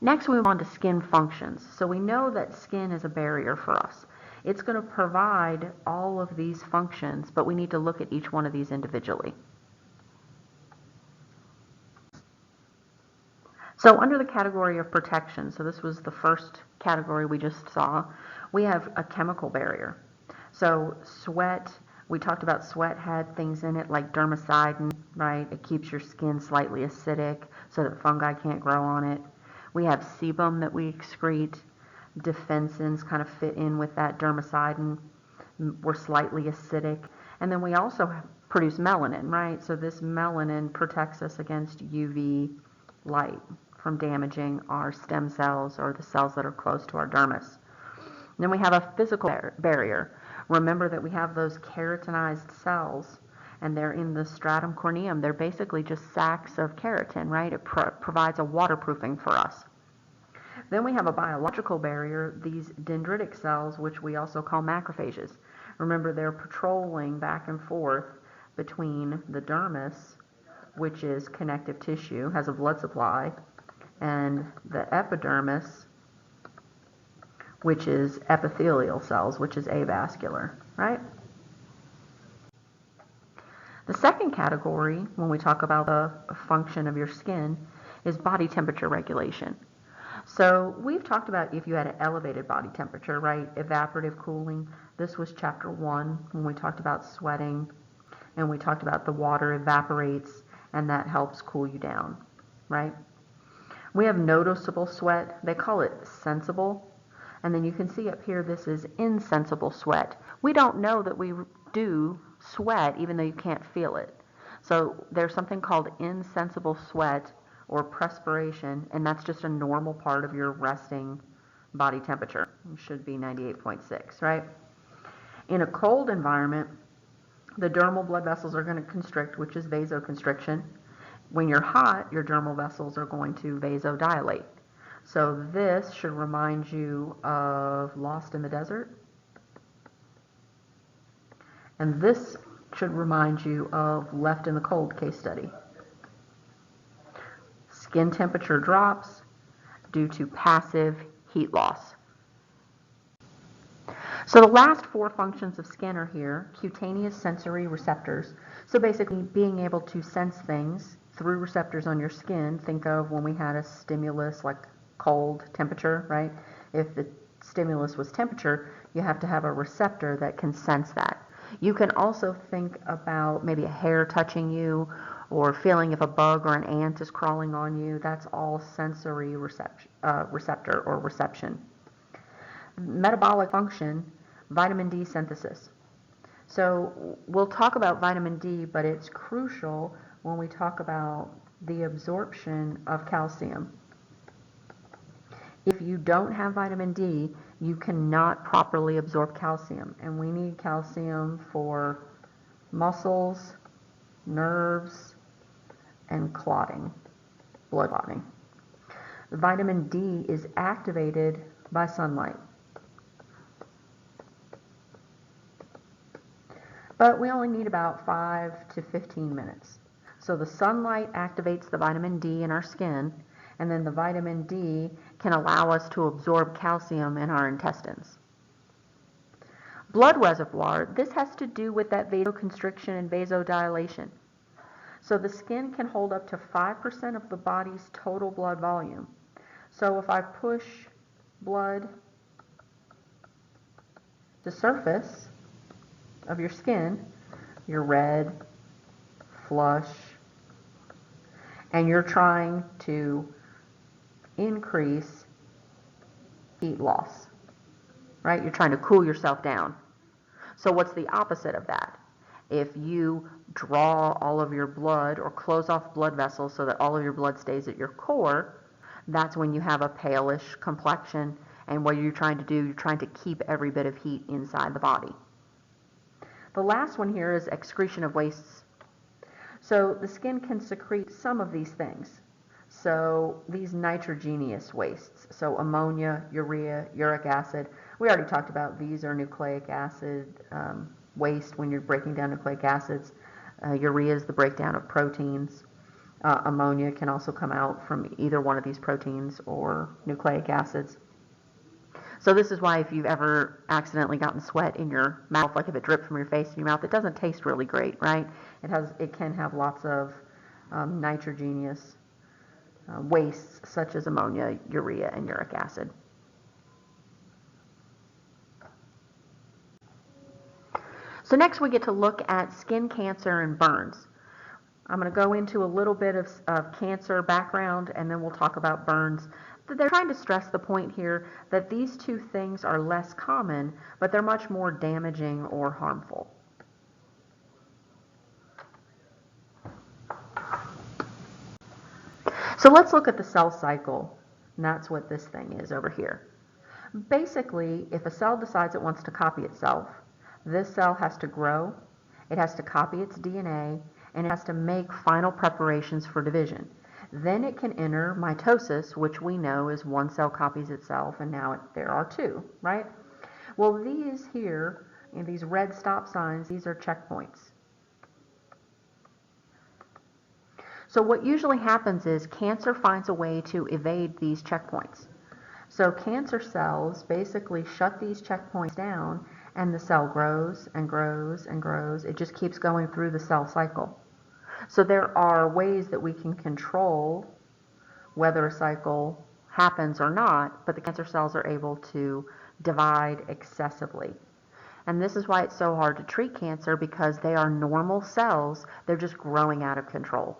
Next, we move on to skin functions. So we know that skin is a barrier for us. It's going to provide all of these functions, but we need to look at each one of these individually. So under the category of protection, so this was the first category we just saw, we have a chemical barrier. So sweat, we talked about sweat had things in it like dermicidin, right? It keeps your skin slightly acidic so that fungi can't grow on it. We have sebum that we excrete. Defensins kind of fit in with that dermicidin. We're slightly acidic. And then we also produce melanin, right? So this melanin protects us against UV light from damaging our stem cells or the cells that are close to our dermis. Then we have a physical barrier. Remember that we have those keratinized cells, and they're in the stratum corneum. They're basically just sacs of keratin, right? It provides a waterproofing for us. Then we have a biological barrier, these dendritic cells, which we also call macrophages. Remember, they're patrolling back and forth between the dermis, which is connective tissue, has a blood supply, and the epidermis, which is epithelial cells, which is avascular, right? The second category, when we talk about the function of your skin, is body temperature regulation. So we've talked about if you had an elevated body temperature, right? Evaporative cooling. This was chapter 1 when we talked about sweating, and we talked about the water evaporates and that helps cool you down, right? We have noticeable sweat. They call it sensible. And then you can see up here, this is insensible sweat. We don't know that we do sweat even though you can't feel it. So there's something called insensible sweat or perspiration, and that's just a normal part of your resting body temperature. It should be 98.6, right? In a cold environment, the dermal blood vessels are going to constrict, which is vasoconstriction. When you're hot, your dermal vessels are going to vasodilate. So this should remind you of Lost in the Desert. And this should remind you of Left in the Cold case study. Skin temperature drops due to passive heat loss. So the last 4 functions of skin are here. Cutaneous sensory receptors. So basically being able to sense things through receptors on your skin. Think of when we had a stimulus like cold temperature, right? If the stimulus was temperature, you have to have a receptor that can sense that. You can also think about maybe a hair touching you or feeling if a bug or an ant is crawling on you. That's all sensory receptor or reception. Metabolic function, vitamin D synthesis. So we'll talk about vitamin D, but it's crucial when we talk about the absorption of calcium. If you don't have vitamin D, you cannot properly absorb calcium, and we need calcium for muscles, nerves, and clotting, blood clotting. Vitamin D is activated by sunlight. But we only need about 5 to 15 minutes. So the sunlight activates the vitamin D in our skin, and then the vitamin D can allow us to absorb calcium in our intestines. Blood reservoir, this has to do with that vasoconstriction and vasodilation. So the skin can hold up to 5% of the body's total blood volume. So if I push blood to the surface of your skin, you're red, flush, and you're trying to increase heat loss, right? You're trying to cool yourself down. So what's the opposite of that? If you draw all of your blood or close off blood vessels so that all of your blood stays at your core, that's when you have a palish complexion, and what you're trying to do, you're trying to keep every bit of heat inside the body. The last one here is excretion of wastes. So the skin can secrete some of these things. So these nitrogenous wastes, so ammonia, urea, uric acid, we already talked about these are nucleic acid waste when you're breaking down nucleic acids. Urea is the breakdown of proteins. Ammonia can also come out from either one of these proteins or nucleic acids. So this is why if you've ever accidentally gotten sweat in your mouth, like if it dripped from your face in your mouth, it doesn't taste really great, right? It can have lots of nitrogenous wastes such as ammonia, urea, and uric acid. So next we get to look at skin cancer and burns. I'm going to go into a little bit of cancer background, and then we'll talk about burns. They're trying to stress the point here that these two things are less common, but they're much more damaging or harmful. So let's look at the cell cycle, and that's what this thing is over here. Basically, if a cell decides it wants to copy itself, this cell has to grow, it has to copy its DNA, and it has to make final preparations for division. Then it can enter mitosis, which we know is one cell copies itself, and now there are two, right? Well, these here, these red stop signs, these are checkpoints. So what usually happens is cancer finds a way to evade these checkpoints. So cancer cells basically shut these checkpoints down, and the cell grows and grows and grows. It just keeps going through the cell cycle. So there are ways that we can control whether a cycle happens or not, but the cancer cells are able to divide excessively. And this is why it's so hard to treat cancer, because they are normal cells. They're just growing out of control.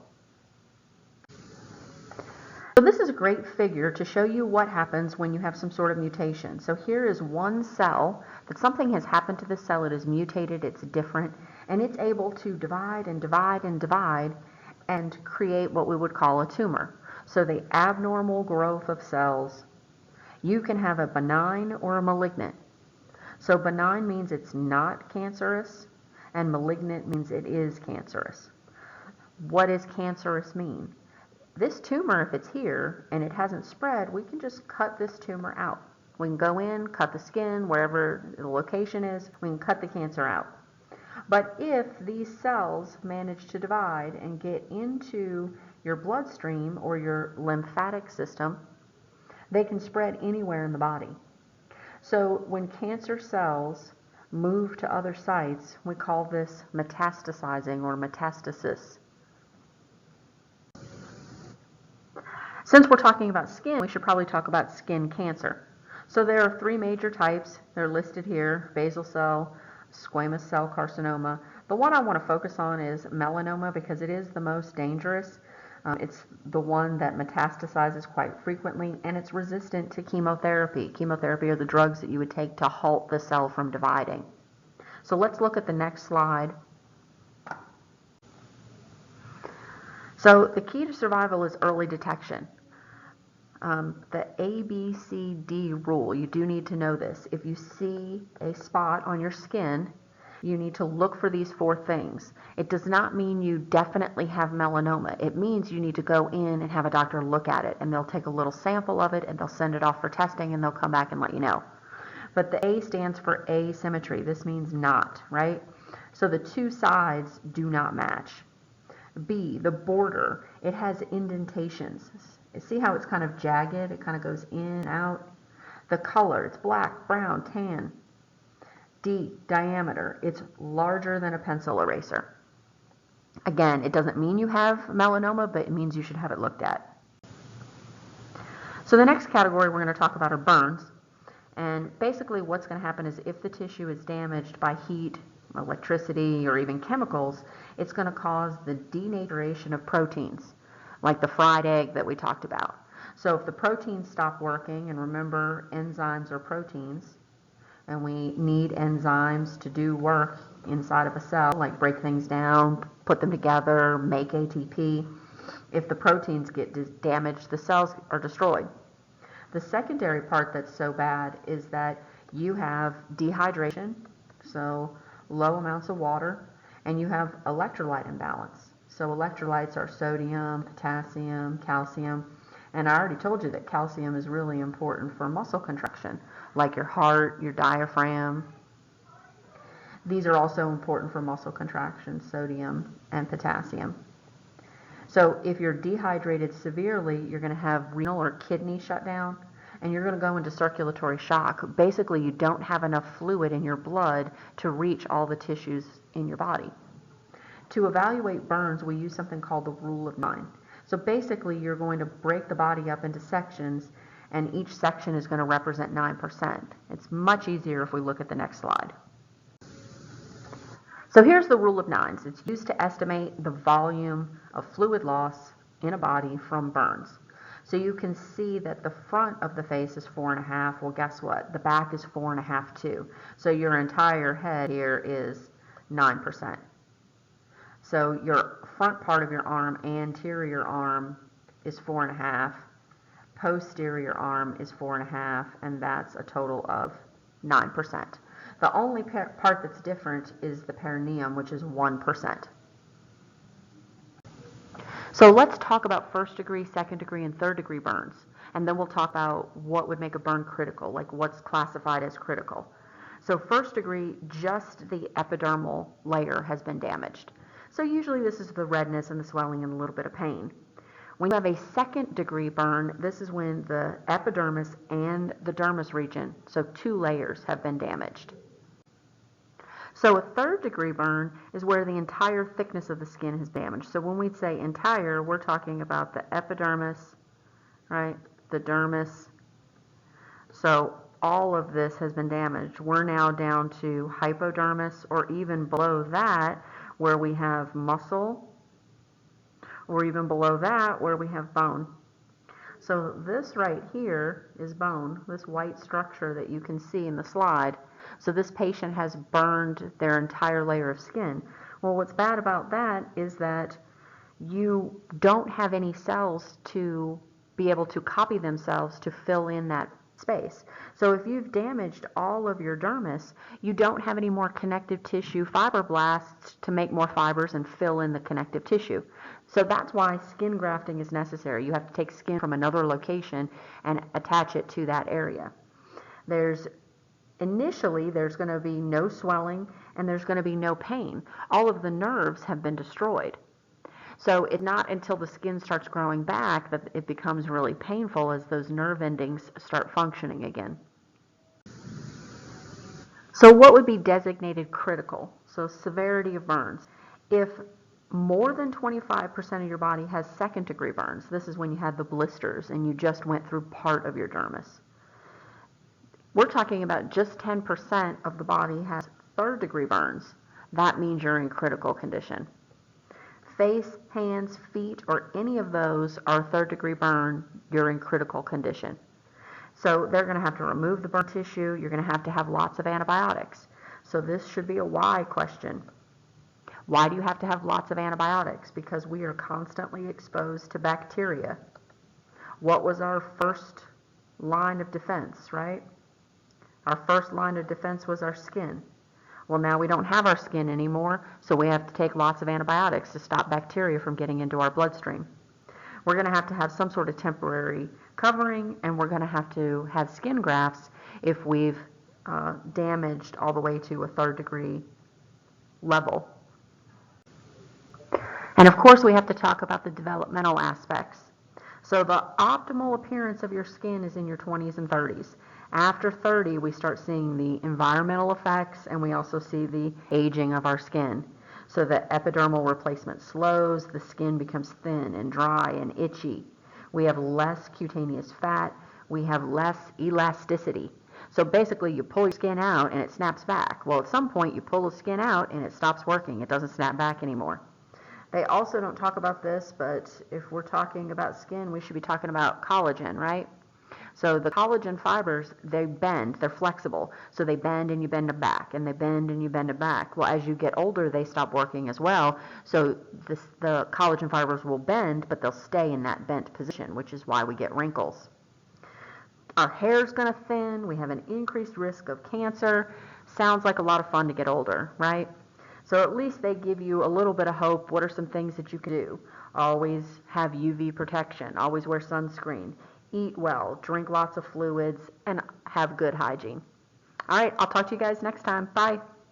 So this is a great figure to show you what happens when you have some sort of mutation. So here is one cell that something has happened to the cell. It is mutated, it's different, and it's able to divide and divide and divide and create what we would call a tumor. So the abnormal growth of cells, you can have a benign or a malignant. So benign means it's not cancerous, and malignant means it is cancerous. What does cancerous mean? This tumor, if it's here and it hasn't spread, we can just cut this tumor out. We can go in, cut the skin, wherever the location is, we can cut the cancer out. But if these cells manage to divide and get into your bloodstream or your lymphatic system, they can spread anywhere in the body. So when cancer cells move to other sites, we call this metastasizing or metastasis. Since we're talking about skin, we should probably talk about skin cancer. So there are three major types. They're listed here: basal cell, squamous cell carcinoma. The one I want to focus on is melanoma, because it is the most dangerous. It's the one that metastasizes quite frequently, and it's resistant to chemotherapy. Chemotherapy are the drugs that you would take to halt the cell from dividing. So let's look at the next slide. So the key to survival is early detection. The ABCD rule, you do need to know this. If you see a spot on your skin, you need to look for these four things. It does not mean you definitely have melanoma. It means you need to go in and have a doctor look at it, and they'll take a little sample of it and they'll send it off for testing, and they'll come back and let you know. But the A stands for asymmetry. This means not, right? So the two sides do not match. B, the border, it has indentations. See how it's kind of jagged? It kind of goes in and out. The color, it's black, brown, tan. D, diameter, it's larger than a pencil eraser. Again, it doesn't mean you have melanoma, but it means you should have it looked at. So the next category we're going to talk about are burns. And basically what's going to happen is if the tissue is damaged by heat, electricity, or even chemicals, it's going to cause the denaturation of proteins, like the fried egg that we talked about. So if the proteins stop working, and remember, enzymes are proteins, and we need enzymes to do work inside of a cell, like break things down, put them together, make ATP. If the proteins get damaged, the cells are destroyed. The secondary part that's so bad is that you have dehydration, so low amounts of water, and you have electrolyte imbalance. So electrolytes are sodium, potassium, calcium, and I already told you that calcium is really important for muscle contraction, like your heart, your diaphragm. These are also important for muscle contraction, sodium and potassium. So if you're dehydrated severely, you're going to have renal or kidney shutdown, and you're going to go into circulatory shock. Basically, you don't have enough fluid in your blood to reach all the tissues in your body. To evaluate burns, we use something called the rule of 9. So basically, you're going to break the body up into sections, and each section is going to represent 9%. It's much easier if we look at the next slide. So here's the rule of 9s. It's used to estimate the volume of fluid loss in a body from burns. So you can see that the front of the face is 4.5. Well, guess what? The back is 4.5 too. So your entire head here is 9%. So your front part of your arm, anterior arm, is 4.5. Posterior arm is 4.5, and that's a total of 9%. The only part that's different is the perineum, which is 1%. So let's talk about first degree, second degree, and third degree burns. And then we'll talk about what would make a burn critical, like what's classified as critical. So first degree, just the epidermal layer has been damaged. So usually this is the redness and the swelling and a little bit of pain. When you have a second degree burn, this is when the epidermis and the dermis region, so 2 layers, have been damaged. So a third degree burn is where the entire thickness of the skin has damaged. So when we say entire, we're talking about the epidermis, right, the dermis. So all of this has been damaged. We're now down to hypodermis, or even below that where we have muscle, or even below that where we have bone. So this right here is bone, this white structure that you can see in the slide. So this patient has burned their entire layer of skin. Well, what's bad about that is that you don't have any cells to be able to copy themselves to fill in that space. So if you've damaged all of your dermis, you don't have any more connective tissue fibroblasts to make more fibers and fill in the connective tissue. So that's why skin grafting is necessary. You have to take skin from another location and attach it to that area. Initially, there's going to be no swelling and there's going to be no pain. All of the nerves have been destroyed. So it's not until the skin starts growing back that it becomes really painful as those nerve endings start functioning again. So what would be designated critical? So severity of burns. If more than 25% of your body has second degree burns, this is when you had the blisters and you just went through part of your dermis. We're talking about just 10% of the body has third degree burns. That means you're in critical condition. Face, hands, feet, or any of those are third degree burn, you're in critical condition. So they're going to have to remove the burn tissue. You're going to have lots of antibiotics. So this should be a why question. Why do you have to have lots of antibiotics? Because we are constantly exposed to bacteria. What was our first line of defense, right? Our first line of defense was our skin. Well, now we don't have our skin anymore, so we have to take lots of antibiotics to stop bacteria from getting into our bloodstream. We're going to have some sort of temporary covering, and we're going to have skin grafts if we've damaged all the way to a third degree level. And of course, we have to talk about the developmental aspects. So the optimal appearance of your skin is in your 20s and 30s. After 30, we start seeing the environmental effects, and we also see the aging of our skin. So the epidermal replacement slows, the skin becomes thin and dry and itchy. We have less cutaneous fat, we have less elasticity. So basically you pull your skin out and it snaps back. Well, at some point you pull the skin out and it stops working. It doesn't snap back anymore. They also don't talk about this, but if we're talking about skin, we should be talking about collagen, right? So the collagen fibers, they bend, they're flexible. So they bend and you bend them back, and they bend and you bend them back. Well, as you get older, they stop working as well. So the collagen fibers will bend, but they'll stay in that bent position, which is why we get wrinkles. Our hair's going to thin. We have an increased risk of cancer. Sounds like a lot of fun to get older, right? So at least they give you a little bit of hope. What are some things that you can do? Always have UV protection. Always wear sunscreen. Eat well, drink lots of fluids, and have good hygiene. All right, I'll talk to you guys next time. Bye.